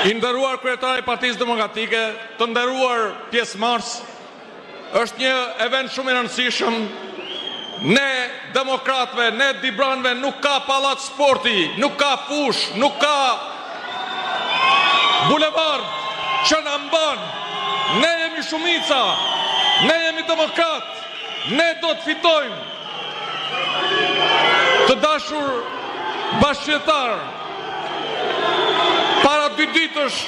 I nderuar kryetari i Partisë Demokratike, të nderuar pjesëmarrës, është një event shumë i rëndësishëm. Ne demokratëve, ne dibranëve nuk ka pallat sporti, nuk ka fush, nuk ka bulevard që na mban. Ne jemi shumica, ne jemi demokrat, ne do të fitojmë. Të dashur bashkëqytetar, para 2 ditësh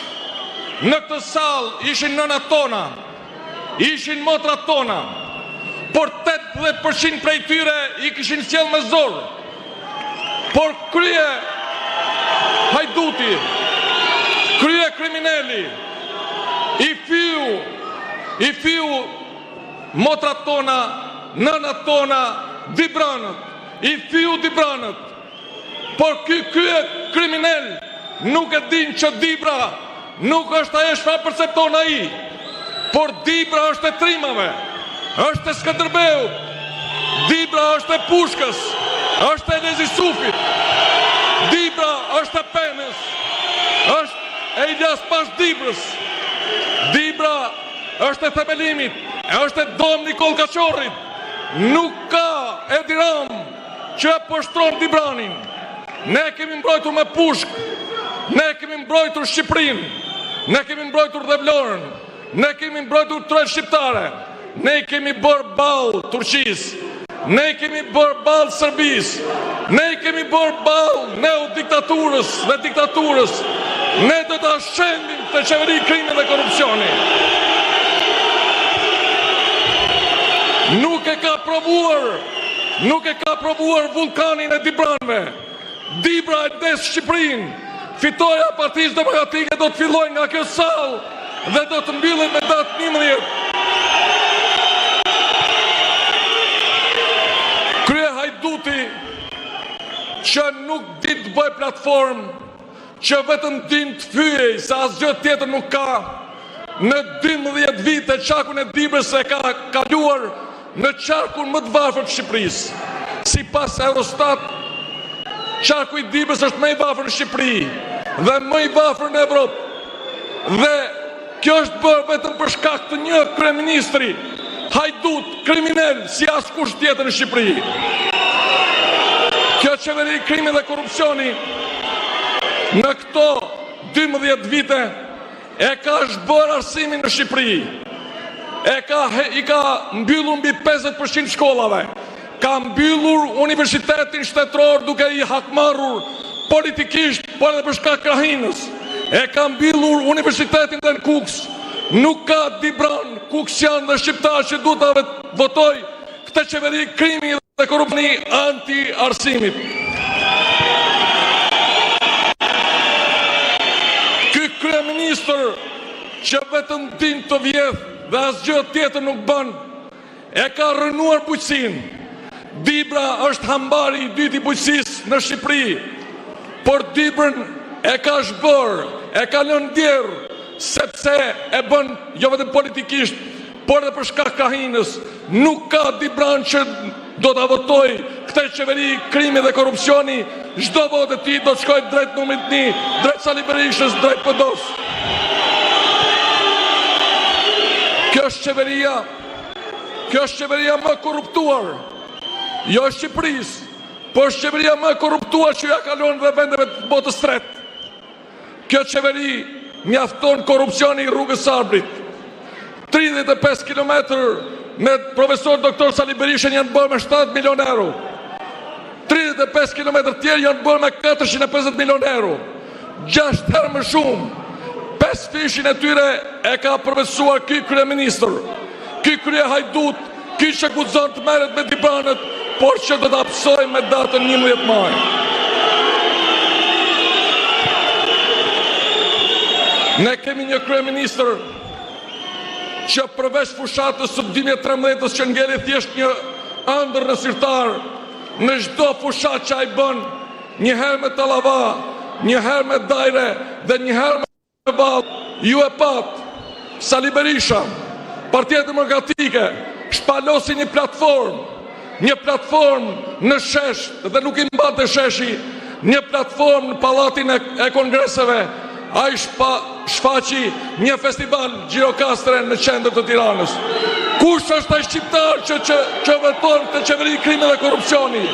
në këtë sallë ishin nënat tona, ishin motrat tona, por 80% prej tyre i kishin sjell me zor. Por krye hajduti, krye kriminali, i fiu motrat tona, nënat tona, dibranët, i fiu dibranët. Por krye kriminal nuk e din që Dibra nuk është ajo çfarë percepton ai, por Dibra është e Trimave, është e Skënderbeut, Dibra është e Pushkës, është e Lezi Sufit, Dibra është e Penës, është e Iljas Pash Dibrës, Dibra është e Themelimit, është e Dom Nikol Kaçorrit. Nuk ka Edi Ram që e poshtron Dibranin. Ne kemi mbrojtur me pushkë, ne kemi mbrojtur Shqipërinë, ne kemi mbrojtur dhe Vlorën, ne kemi mbrojtur tërë shqiptare, ne kemi bërë ballë Turqisë, ne kemi bërë ballë Serbisë, ne kemi bërë ballë neodiktaturës dhe diktaturës. Ne do ta shembim të qeveri krimin dhe korrupsioni. Nuk e ka provuar vulkanin e Dibranëve. Dibra e des Shqipërinë. Fitoja e Partisë Demokratike do të fillojë nga kjo sallë dhe do të mbyllet me datë 11. Krye hajduti që nuk din të bëj platformë, që vetëm din të fyej, sa asgjë tjetër nuk ka, në 12 vite qarkun e Dibrës e ka kaluar në qarkun më të varfër të Shqipërisë. Sipas Eurostat, qarku i Dibrës është më i varfër në Shqipëri dhe më i varfër në Evropë. Dhe kjo është bërë vetëm për shkak të një kryeministri hajdut, kriminal, si askush tjetër në Shqipëri. Kjo qeveri krimi dhe korrupsioni në këto 12 vite e ka zhbërë arsimin në Shqipëri. I ka mbyllur mbi 50% shkollave. Ka mbyllur universitetin shtetëror duke i hakmarrur politikisht, por edhe për shkak krahinës. E ka mbyllur universitetin dhe në Kuks. Nuk ka Dibran, Kuksian dhe shqiptar që duhet ta votoj këtë qeveri krimi dhe korrupsioni anti-arsimit. Ky kryeministër që vetëm din të vjedh dhe asgjë tjetër nuk bën, e ka rënuar bujqësinë. Dibra është hambari i dytë i bujqësisë në Shqipëri, por Dibrën e ka zhbërë, e ka lënë ndjerë, sepse e bën jo vetëm politikisht, por edhe për shkak krahinës. Nuk ka Dibran që do ta votoj këtë qeveri krimi dhe korrupsioni. Çdo votë e tij do të shkojë drejt numrit 1, drejt Sali Berishës, drejt PD-s. Kjo është qeveria më korruptuar, jo e Shqipërisë, por është qeveria më korruptuar që ja kalon dhe vendeve të botës tretë. Kjo qeveri mjafton korrupsioni i rrugës Arbrit. 35 kilometër me profesor doktor Sali Berishën janë bërë me 7 milion euro. 35 kilometër tjerë janë bërë me 450 milion euro. 6 herë më shumë. 5 fishin e tyre e ka përveçuar ky kryeministër. Ky krye hajdut, ky që guxon të merret me Dibranët, por që do të hapsoj me datën 11 maj. Ne kemi një kryeministër që përveç fushatës së 2013 që ngeli thjesht një ëndër në sirtar, në çdo fushat që ai bën, një herë me tallava, një herë me dajre dhe një herë me ballë, ju e pat, Sali Berisha, Partia Demokratike, shpalosi një platformë në shesh dhe nuk i mbante sheshi, një platformë në pallatin e kongreseve. a i shfaqi një festival Gjirokastre në qendër të Tiranës. Kush është ai shqiptar që veton të qeveri krimi dhe korupcioni?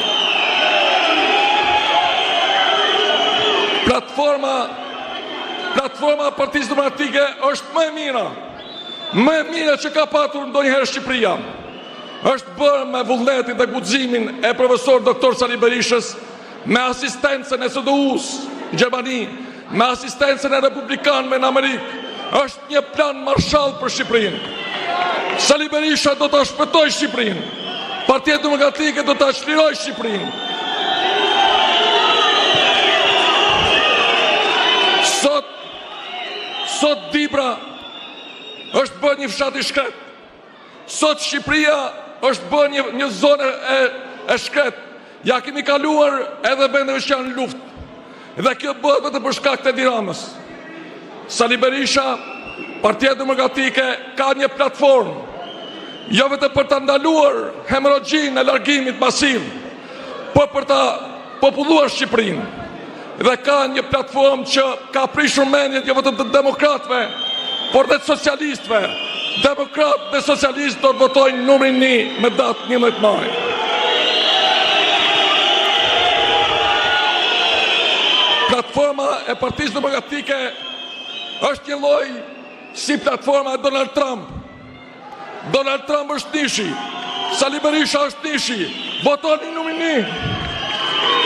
Platforma Partisë Demokratike është më e mira që ka patur ndonjëherë Shqipëria. Është bërë me vullnetin dhe guximin e profesor doktor Sali Berishës, me asistencën e SDU-s në Gjermani, me asistencën e republikanëve në Amerikë. Është një plan Marshall për Shqipërinë. Sali Berisha do ta shpëtojë Shqipërinë. Partia Demokratike do ta çlirojë Shqipërinë. Sot Dibra është bërë një fshat i shkret. Sot Shqipëria është bërë një zonë e shkret. Ja kemi kaluar edhe vendeve që janë në luftë. Dhe kjo bëhet vetëm për shkak të Edi Ramës. Sali Berisha, Partia Demokratike ka një platformë, jo vetëm për ta ndaluar hemorragjinë e largimit masiv, por për ta populluar Shqipërinë. Dhe ka një platformë që ka prishur mendjet jo vetëm të demokratëve, por dhe të socialistëve. Demokratë dhe socialistë do të votojnë numrin 1 me datë 11 maj. Platforma e Partisë Demokratike është një lloj si platforma e Donald Trump. Donald Trump është nishi, Sali Berisha është nishi. Votoni numrin 1.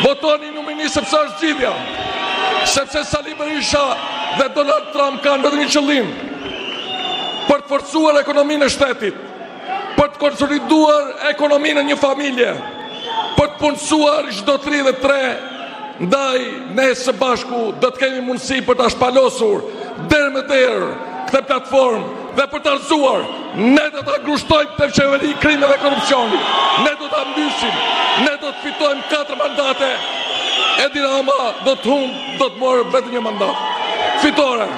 Votoni numrin 1 sepse është zgjidhja. Sepse Sali Berisha dhe Donald Trump kanë vetëm një qëllim: për të forcuar ekonominë e shtetit, për të konsoliduar ekonominë e një familje, për të punësuar çdo 33. Ndaj ne së bashku do të kemi mundësi për ta shpalosur derë me derë këtë platformë dhe për ta rrëzuar. Ne do ta grushtojmë të qeveri krimi dhe korupcioni. Ne do ta mbysim. Ne do të fitojmë 4 mandate. Edi Rama do të morë vetëm një mandat. Fitore.